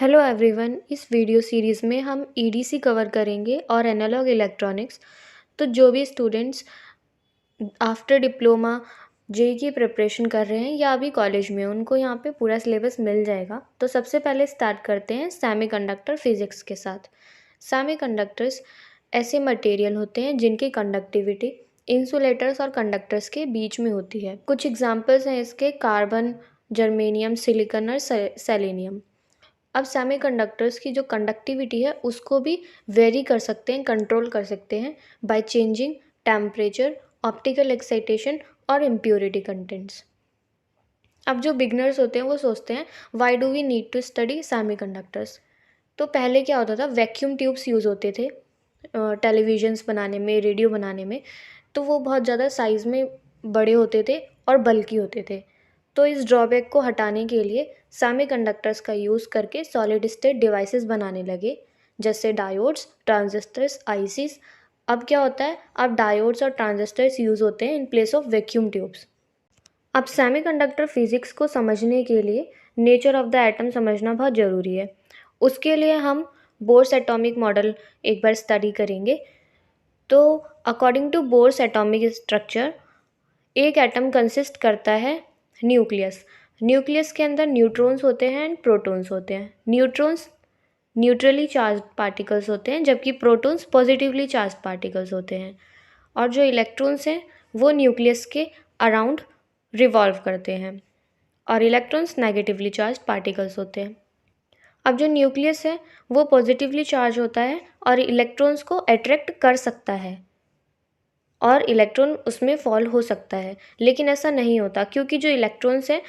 Hello everyone. इस video series में हम ईडीसी कवर करेंगे और एनालॉग इलेक्ट्रॉनिक्स। तो जो भी स्टूडेंट्स आफ्टर डिप्लोमा जेई की प्रिपरेशन कर रहे हैं या अभी कॉलेज में, उनको यहाँ पे पूरा सिलेबस मिल जाएगा। तो सबसे पहले स्टार्ट करते हैं सेमीकंडक्टर फिज़िक्स के साथ। सेमीकंडक्टर्स ऐसे मटेरियल होते हैं जिनकी कंडक्टिविटी इंसुलेटर्स और कंडक्टर्स के बीच में होती है। कुछ एग्जांपल्स हैं इसके: कार्बन, जर्मेनियम, सिलिकॉन और सेलेनियम। अब सेमीकंडक्टर्स की जो कंडक्टिविटी है उसको भी वेरी कर सकते हैं, कंट्रोल कर सकते हैं by changing temperature, optical excitation और इम्प्योरिटी कंटेंट्स। अब जो बिगनर्स होते हैं वो सोचते हैं why do we need to study semiconductors. तो पहले क्या होता था, वैक्यूम ट्यूब्स यूज़ होते थे टेलीविजन्स बनाने में, रेडियो बनाने में। तो वो बहुत ज़्यादा साइज़ में बड़े होते थे और बल्की होते थे। तो इस ड्रॉबैक को हटाने के लिए सेमीकंडक्टर्स का यूज़ करके सॉलिड स्टेट डिवाइसेस बनाने लगे, जैसे डायोड्स, ट्रांजिस्टर्स, आईसीस। अब क्या होता है, अब डायोड्स और ट्रांजिस्टर्स यूज़ होते हैं in place of vacuum tubes. अब सेमीकंडक्टर फिज़िक्स को समझने के लिए नेचर ऑफ द एटम समझना बहुत ज़रूरी है। उसके लिए हम बोर्स एटॉमिक मॉडल एक बार स्टडी करेंगे। तो according to Bohr's atomic structure, एक एटम कंसिस्ट करता है न्यूक्लियस। न्यूक्लियस के अंदर न्यूट्रॉन्स होते हैं एंड प्रोटॉन्स होते हैं। न्यूट्रॉन्स न्यूट्रली चार्ज पार्टिकल्स होते हैं, जबकि प्रोटॉन्स पॉजिटिवली चार्ज पार्टिकल्स होते हैं। और जो इलेक्ट्रॉन्स हैं वो न्यूक्लियस के अराउंड रिवॉल्व करते हैं, और इलेक्ट्रॉन्स नेगेटिवली चार्ज पार्टिकल्स होते हैं। अब जो न्यूक्लियस है वो पॉजिटिवली चार्ज होता है और इलेक्ट्रॉन्स को अट्रैक्ट कर सकता है और इलेक्ट्रॉन उसमें फॉल हो सकता है। लेकिन ऐसा नहीं होता, क्योंकि जो इलेक्ट्रॉन्स हैं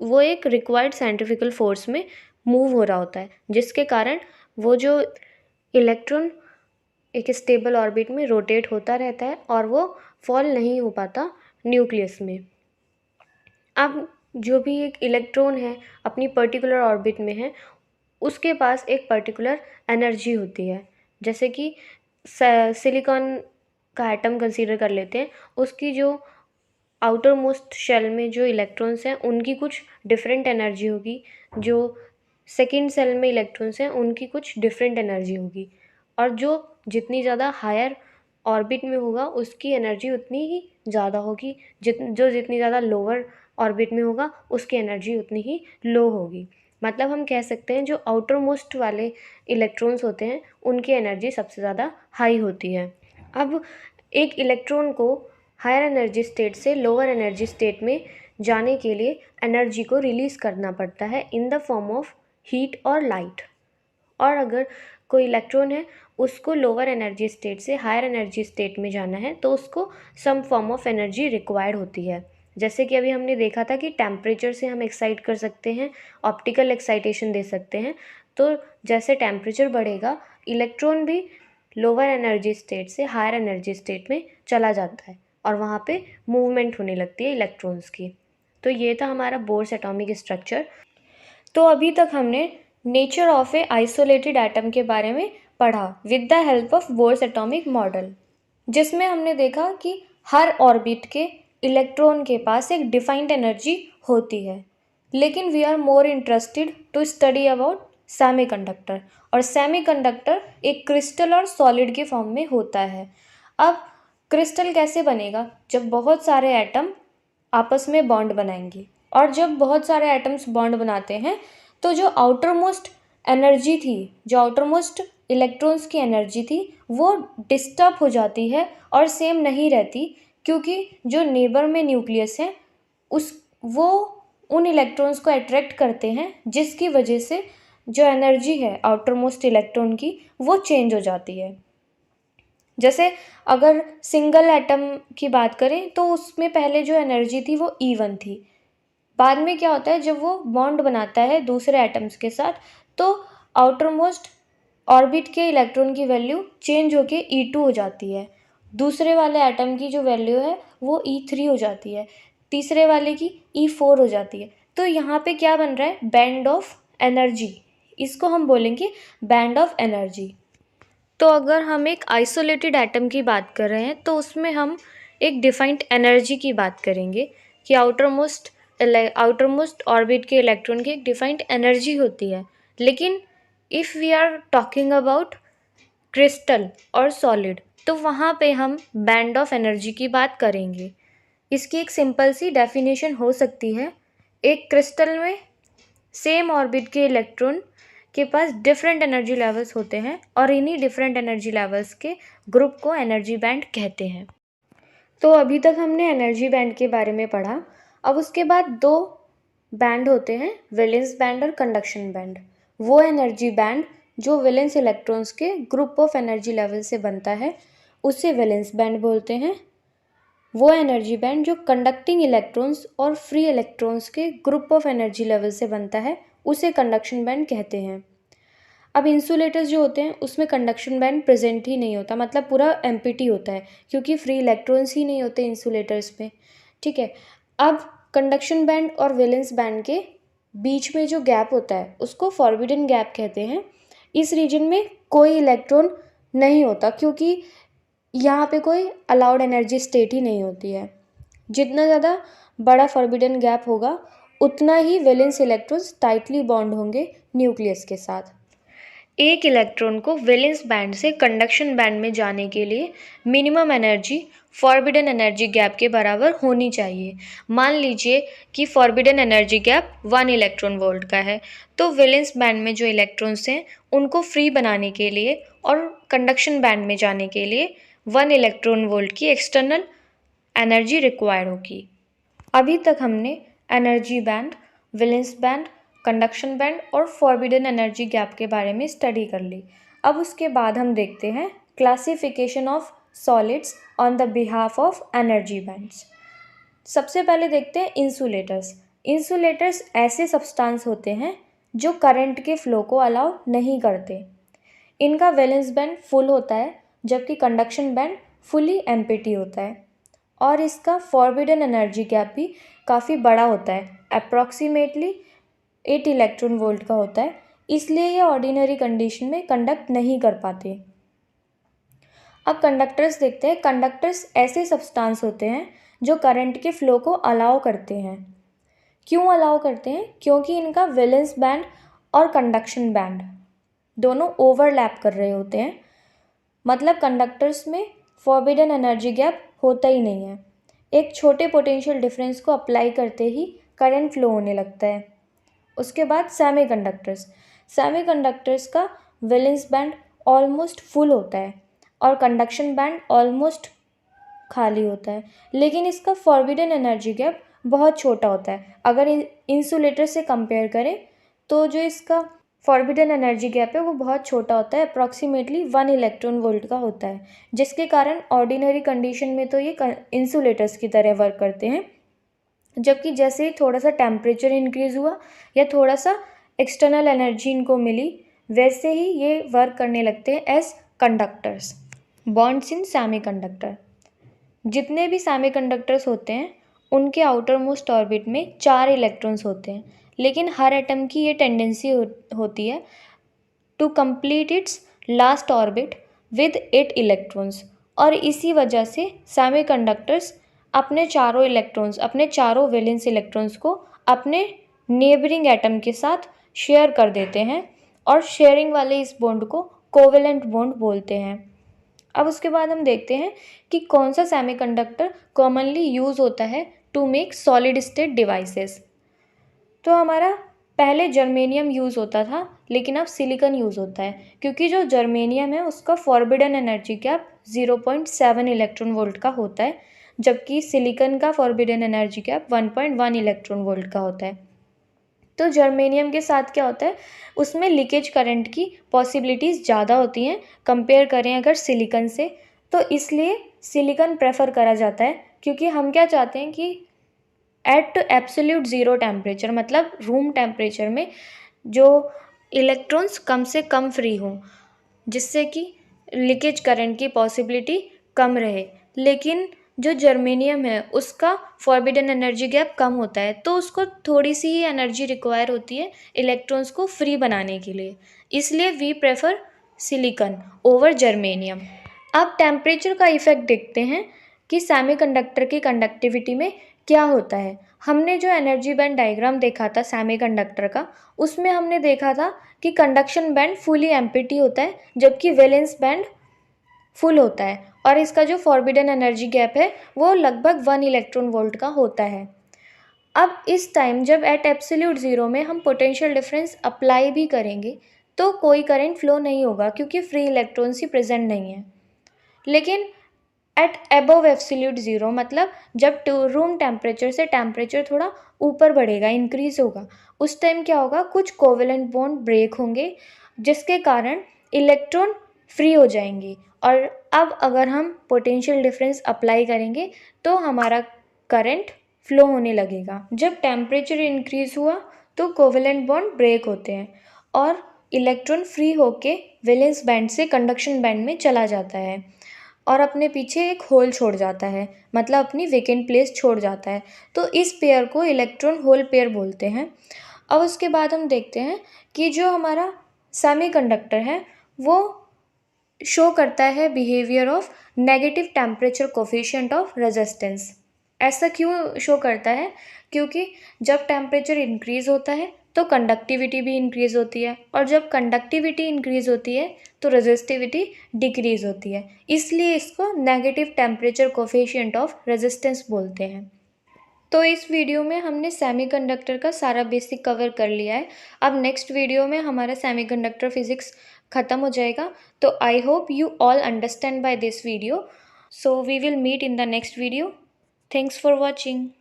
वो एक रिक्वायर्ड साइंटिफिकल फोर्स में मूव हो रहा होता है, जिसके कारण वो जो इलेक्ट्रॉन एक स्टेबल ऑर्बिट में रोटेट होता रहता है और वो फॉल नहीं हो पाता न्यूक्लियस में। अब जो भी एक इलेक्ट्रॉन है अपनी पर्टिकुलर ऑर्बिट में है, उसके पास एक पर्टिकुलर एनर्जी होती है। जैसे कि सिलिकॉन का एटम कंसीडर कर लेते हैं, उसकी जो आउटर मोस्ट शेल में जो इलेक्ट्रॉन्स हैं उनकी कुछ डिफरेंट एनर्जी होगी, जो सेकेंड सेल में इलेक्ट्रॉन्स हैं उनकी कुछ डिफरेंट एनर्जी होगी। और जो जितनी ज़्यादा हायर ऑर्बिट में होगा उसकी एनर्जी उतनी ही ज़्यादा होगी, जितनी ज़्यादा लोअर ऑर्बिट में होगा उसकी एनर्जी उतनी ही लो होगी। मतलब हम कह सकते हैं जो आउटर मोस्ट वाले इलेक्ट्रॉन्स होते हैं उनकी एनर्जी सबसे ज़्यादा हाई होती है। अब एक इलेक्ट्रॉन को हायर एनर्जी स्टेट से लोअर एनर्जी स्टेट में जाने के लिए एनर्जी को रिलीज़ करना पड़ता है in the form of heat और लाइट। और अगर कोई इलेक्ट्रॉन है उसको लोअर एनर्जी स्टेट से हायर एनर्जी स्टेट में जाना है तो उसको some form of energy required होती है। जैसे कि अभी हमने देखा था कि टेम्परेचर से हम एक्साइट कर सकते हैं, ऑप्टिकल एक्साइटेशन दे सकते हैं। तो जैसे टेम्परेचर बढ़ेगा, इलेक्ट्रॉन भी लोअर एनर्जी स्टेट से हायर एनर्जी स्टेट में चला जाता है और वहाँ पे मूवमेंट होने लगती है इलेक्ट्रॉन्स की। तो ये था हमारा बोर्स एटॉमिक स्ट्रक्चर। तो अभी तक हमने nature of A isolated atom के बारे में पढ़ा with the help of Bohr's atomic model, जिसमें हमने देखा कि हर ऑर्बिट के इलेक्ट्रॉन के पास एक डिफाइंड एनर्जी होती है। लेकिन we are more interested to study about semiconductor, और सेमीकंडक्टर एक क्रिस्टल और सॉलिड के फॉर्म में होता है। अब क्रिस्टल कैसे बनेगा? जब बहुत सारे एटम आपस में बॉन्ड बनाएंगे, और जब बहुत सारे एटम्स बॉन्ड बनाते हैं तो जो आउटर मोस्ट एनर्जी थी, जो आउटर मोस्ट इलेक्ट्रॉन्स की एनर्जी थी, वो डिस्टर्ब हो जाती है और सेम नहीं रहती, क्योंकि जो नेबर में न्यूक्लियस है वो उन इलेक्ट्रॉन्स को अट्रैक्ट करते हैं, जिसकी वजह से जो एनर्जी है आउटर मोस्ट इलेक्ट्रॉन की वो चेंज हो जाती है। जैसे अगर सिंगल एटम की बात करें तो उसमें पहले जो एनर्जी थी वो E1 थी। बाद में क्या होता है, जब वो बॉन्ड बनाता है दूसरे एटम्स के साथ तो आउटर मोस्ट ऑर्बिट के इलेक्ट्रॉन की वैल्यू चेंज होके E2 हो जाती है। दूसरे वाले एटम की जो वैल्यू है वो E3 हो जाती है, तीसरे वाले की E4 हो जाती है। तो यहाँ पे क्या बन रहा है? Band of energy. इसको हम बोलेंगे बैंड ऑफ एनर्जी। तो अगर हम एक आइसोलेटेड एटम की बात कर रहे हैं तो उसमें हम एक डिफाइंड एनर्जी की बात करेंगे कि आउटर मोस्ट ऑर्बिट के इलेक्ट्रॉन की एक डिफाइंड एनर्जी होती है, लेकिन if we are talking about crystal और सॉलिड, तो वहाँ पे हम बैंड ऑफ एनर्जी की बात करेंगे। इसकी एक सिंपल सी डेफिनेशन हो सकती है, एक क्रिस्टल में सेम ऑर्बिट के इलेक्ट्रॉन के पास डिफरेंट एनर्जी लेवल्स होते हैं और इन्हीं डिफरेंट एनर्जी लेवल्स के ग्रुप को एनर्जी बैंड कहते हैं। तो अभी तक हमने एनर्जी बैंड के बारे में पढ़ा। अब उसके बाद दो बैंड होते हैं, वैलेंस बैंड और कंडक्शन बैंड। वो एनर्जी बैंड जो वैलेंस इलेक्ट्रॉन्स के ग्रुप ऑफ एनर्जी लेवल से बनता है उसे वैलेंस बैंड बोलते हैं। वो एनर्जी बैंड जो कंडक्टिंग इलेक्ट्रॉन्स और फ्री इलेक्ट्रॉन्स के ग्रुप ऑफ एनर्जी लेवल से बनता है उसे कंडक्शन बैंड कहते हैं। अब इंसुलेटर्स जो होते हैं उसमें कंडक्शन बैंड प्रेजेंट ही नहीं होता, मतलब पूरा एम्प्टी होता है क्योंकि फ्री इलेक्ट्रॉन्स ही नहीं होते इंसुलेटर्स में। ठीक है, अब कंडक्शन बैंड और वैलेंस बैंड के बीच में जो गैप होता है उसको फॉरबिडन गैप कहते हैं। इस रीजन में कोई इलेक्ट्रॉन नहीं होता क्योंकि यहाँ पे कोई अलाउड एनर्जी स्टेट ही नहीं होती है। जितना ज़्यादा बड़ा फॉरबिडन गैप होगा उतना ही वैलेंस इलेक्ट्रॉन्स टाइटली बॉन्ड होंगे न्यूक्लियस के साथ। एक इलेक्ट्रॉन को वैलेंस बैंड से कंडक्शन बैंड में जाने के लिए minimum energy forbidden energy gap के बराबर होनी चाहिए। मान लीजिए कि forbidden energy gap 1 electron volt का है, तो वैलेंस बैंड में जो इलेक्ट्रॉन्स हैं उनको फ्री बनाने के लिए और कंडक्शन बैंड में जाने के लिए 1 इलेक्ट्रॉन वोल्ट की एक्सटर्नल एनर्जी रिक्वायर्ड होगी। अभी तक हमने energy band, valence band, conduction band और फॉरबिडन एनर्जी गैप के बारे में स्टडी कर ली। अब उसके बाद हम देखते हैं classification of solids on the behalf of energy bands. सबसे पहले देखते हैं इंसुलेटर्स। इंसुलेटर्स ऐसे सब्सटेंस होते हैं जो करंट के फ्लो को अलाउ नहीं करते। इनका वैलेंस बैंड फुल होता है जबकि कंडक्शन बैंड फुली एम्प्टी होता है और इसका फॉरबिडन एनर्जी गैप भी काफ़ी बड़ा होता है, अप्रॉक्सीमेटली 8 इलेक्ट्रॉन वोल्ट का होता है, इसलिए ये ऑर्डिनरी कंडीशन में कंडक्ट नहीं कर पाते। अब कंडक्टर्स देखते हैं। कंडक्टर्स ऐसे सब्सटेंस होते हैं जो करंट के फ्लो को अलाउ करते हैं। क्यों अलाउ करते हैं? क्योंकि इनका वैलेंस बैंड और कंडक्शन बैंड दोनों ओवरलैप कर रहे होते हैं, मतलब कंडक्टर्स में फॉरबिडन एनर्जी गैप होता ही नहीं है। एक छोटे पोटेंशियल डिफरेंस को अप्लाई करते ही करंट फ्लो होने लगता है। उसके बाद सेमीकंडक्टर्स का वैलेंस बैंड ऑलमोस्ट फुल होता है और कंडक्शन बैंड ऑलमोस्ट खाली होता है, लेकिन इसका फॉरबिडन एनर्जी गैप बहुत छोटा होता है। अगर इंसुलेटर से कंपेयर करें तो जो इसका फॉरबिडन एनर्जी गैप है वो बहुत छोटा होता है, अप्रॉक्सीमेटली 1 इलेक्ट्रॉन वोल्ट का होता है, जिसके कारण ऑर्डिनरी कंडीशन में तो ये इंसुलेटर्स की तरह वर्क करते हैं, जबकि जैसे ही थोड़ा सा टेम्परेचर इंक्रीज़ हुआ या थोड़ा सा एक्सटर्नल एनर्जी इनको मिली वैसे ही ये वर्क करने लगते हैं as conductors. Bonds in semiconductor. जितने भी सेमीकंडक्टर्स होते हैं उनके आउटर मोस्ट ऑर्बिट में 4 इलेक्ट्रॉन्स होते हैं, लेकिन हर एटम की ये टेंडेंसी होती है to complete its last orbit with 8 electrons, और इसी वजह से सेमीकंडक्टर्स अपने चारों वैलेंस इलेक्ट्रॉन्स को अपने नेबरिंग एटम के साथ शेयर कर देते हैं और शेयरिंग वाले इस बॉन्ड को कोवेलेंट बॉन्ड बोलते हैं। अब उसके बाद हम देखते हैं कि कौन सा सेमीकंडक्टर कॉमनली यूज़ होता है to make solid state devices. तो हमारा पहले जर्मेनियम यूज़ होता था, लेकिन अब सिलिकॉन यूज़ होता है, क्योंकि जो जर्मेनियम है उसका forbidden energy gap 0.7 electron volt का होता है, जबकि सिलिकॉन का forbidden energy gap 1.1 electron volt का होता है। तो जर्मेनियम के साथ क्या होता है, उसमें लीकेज करंट की पॉसिबिलिटीज़ ज़्यादा होती हैं कंपेयर करें अगर सिलिकॉन से, तो इसलिए सिलिकॉन प्रेफर करा जाता है, क्योंकि हम क्या चाहते हैं कि एट एब्सोल्यूट ज़ीरो टेम्परेचर, मतलब रूम टेम्परेचर में जो इलेक्ट्रॉन्स कम से कम फ्री हों, जिससे कि लीकेज करंट की पॉसिबिलिटी कम रहे। लेकिन जो जर्मेनियम है उसका फॉरबिडन एनर्जी गैप कम होता है, तो उसको थोड़ी सी ही एनर्जी रिक्वायर होती है इलेक्ट्रॉन्स को फ्री बनाने के लिए, इसलिए we prefer silicon over germanium. अब टेम्परेचर का इफ़ेक्ट देखते हैं कि सेमीकंडक्टर की कंडक्टिविटी में क्या होता है? हमने जो एनर्जी बैंड डायग्राम देखा था सेमीकंडक्टर का, उसमें हमने देखा था कि कंडक्शन बैंड फुली एम्प्टी होता है, जबकि वैलेंस बैंड फुल होता है, और इसका जो फॉरबिडन एनर्जी गैप है वो लगभग 1 इलेक्ट्रॉन वोल्ट का होता है। अब इस टाइम जब एट एब्सोल्यूट ज़ीरो में हम पोटेंशियल डिफरेंस अप्लाई भी करेंगे तो कोई करंट फ्लो नहीं होगा, क्योंकि फ्री इलेक्ट्रॉन्स ही प्रेजेंट नहीं है। लेकिन एट अबव एब्सोल्यूट ज़ीरो, मतलब जब रूम टेम्परेचर से टेम्परेचर थोड़ा ऊपर बढ़ेगा, इंक्रीज होगा, उस टाइम क्या होगा, कुछ कोवेलेंट बॉन्ड ब्रेक होंगे, जिसके कारण इलेक्ट्रॉन फ्री हो जाएंगे। और अब अगर हम पोटेंशियल डिफरेंस अप्लाई करेंगे तो हमारा करंट फ्लो होने लगेगा। जब टेम्परेचर इंक्रीज हुआ तो कोवेलेंट बॉन्ड ब्रेक होते हैं और इलेक्ट्रॉन फ्री होके वैलेंस बैंड से कंडक्शन बैंड में चला जाता है और अपने पीछे एक होल छोड़ जाता है, मतलब अपनी वेकेंट प्लेस छोड़ जाता है। तो इस पेयर को इलेक्ट्रॉन होल पेयर बोलते हैं। अब उसके बाद हम देखते हैं कि जो हमारा सेमीकंडक्टर है वो शो करता है behaviour of negative temperature coefficient of resistance. ऐसा क्यों शो करता है? क्योंकि जब टेम्परेचर इंक्रीज़ होता है तो कंडक्टिविटी भी इंक्रीज़ होती है, और जब कंडक्टिविटी इंक्रीज़ होती है तो रेजिस्टिविटी डिक्रीज़ होती है, इसलिए इसको negative temperature coefficient of resistance बोलते हैं। तो इस वीडियो में हमने सेमीकंडक्टर का सारा बेसिक कवर कर लिया है। अब नेक्स्ट वीडियो में हमारा सेमीकंडक्टर फिजिक्स ख़त्म हो जाएगा। तो I hope you all understand by this video. So we will meet in the next video. Thanks for watching.